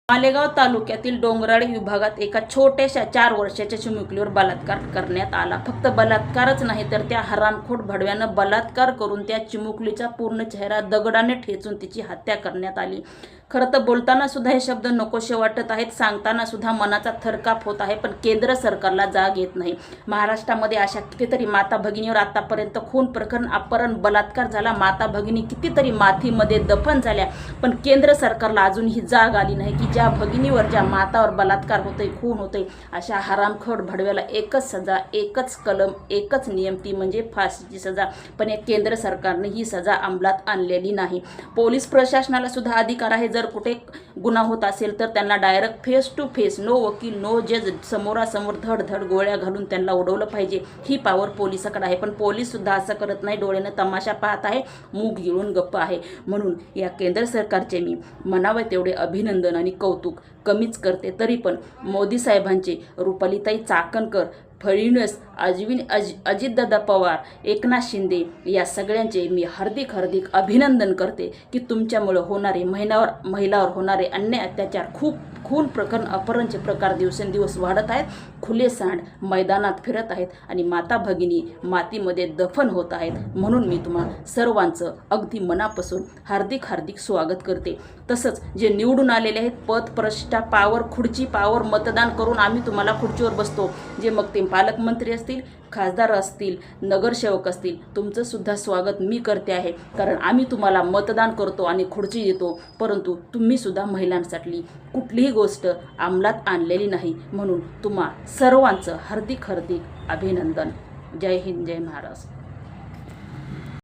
मालेगाव तालुक्यातील डोंगराळे विभागात एका छोट्याशा 4 वर्षाच्या चिमुकलीवर बलात्कार करण्यात आला। फक्त बलात्कारच नाही तर त्या हरामखोर भडव्यानं बलात्कार करून त्या चिमुकलीचा पूर्ण चेहरा दगडाने ठेचून तिची हत्या करण्यात आली। खरं तर बोलताना सुद्धा हे शब्द नकोसे वाटत आहेत, सांगताना सुद्धा मनाचा थरकाप होत आहे, पण केंद्र सरकारला जाग येत नाही। महाराष्ट्रामध्ये अशा कितीतरी माता भगिनीवर आतापर्यंत खून प्रकरण, अपहरण, बलात्कार झाला, माता भगिनी कितीतरी मातीमध्ये दफन झाल्या, पण केंद्र सरकारला अजूनही जाग आली नाही की ज्या भगिनीवर, ज्या मातावर बलात्कार होतोय, खून होतोय, अशा हरामखोर भडव्याला एकच सजा, एकच कलम, एकच नियम, ती म्हणजे फाशीची सजा। पण या केंद्र सरकारने ही सजा अंमलात आणलेली नाही। पोलीस प्रशासनाला सुद्धा अधिकार आहे, जर कुठे गुन्हा होत असेल तर त्यांना direct face to face, no वकील नो जज, समोरासमोर धड धड गोळ्या घालून त्यांना उडवलं पाहिजे, ही पावर पोलिसाकडे आहे। पण पोलीस सुद्धा असं करत नाही, डोळ्याने तमाशा पाहत आहे, मूग गिळून गप्प आहे। म्हणून या केंद्र सरकारचे मी म्हणावे तेवढे अभिनंदन आणि कौतुक कमीच करते। तरी पण मोदी साहेबांचे, रुपालीताई चाकणकर, फडणवीस, अजितदादा पवार, एकनाथ शिंदे या सगळ्यांचे मी हार्दिक अभिनंदन करते की तुमच्यामुळे होणारे महिलावर होणारे अन्याय, अत्याचार, खून प्रकरण, अपहरणचे प्रकार दिवसेंदिवस वाढत आहेत, खुले सांड मैदानात फिरत आहेत आणि माता भगिनी मातीमध्ये दफन होत आहेत। म्हणून मी तुम्हा सर्वांचं अगदी मनापासून हार्दिक स्वागत करते। तसंच जे निवडून आलेले आहेत, पद, प्रतिष्ठा, पावर, खुर्ची, पावर, मतदान करून आम्ही तुम्हाला खुर्चीवर बसतो, जे मग ते पालकमंत्री असतील, खासदार असतील, नगरसेवक असतील, तुमचं सुद्धा स्वागत मी करते आहे, कारण आम्ही तुम्हाला मतदान करतो आणि खुर्ची देतो, परंतु तुम्ही सुद्धा महिलांसाठी कुठलीही गोष्ट अंमलात आणलेली नाही। म्हणून तुम्हा सर्वांचं हार्दिक अभिनंदन। जय हिंद, जय महाराष्ट्र।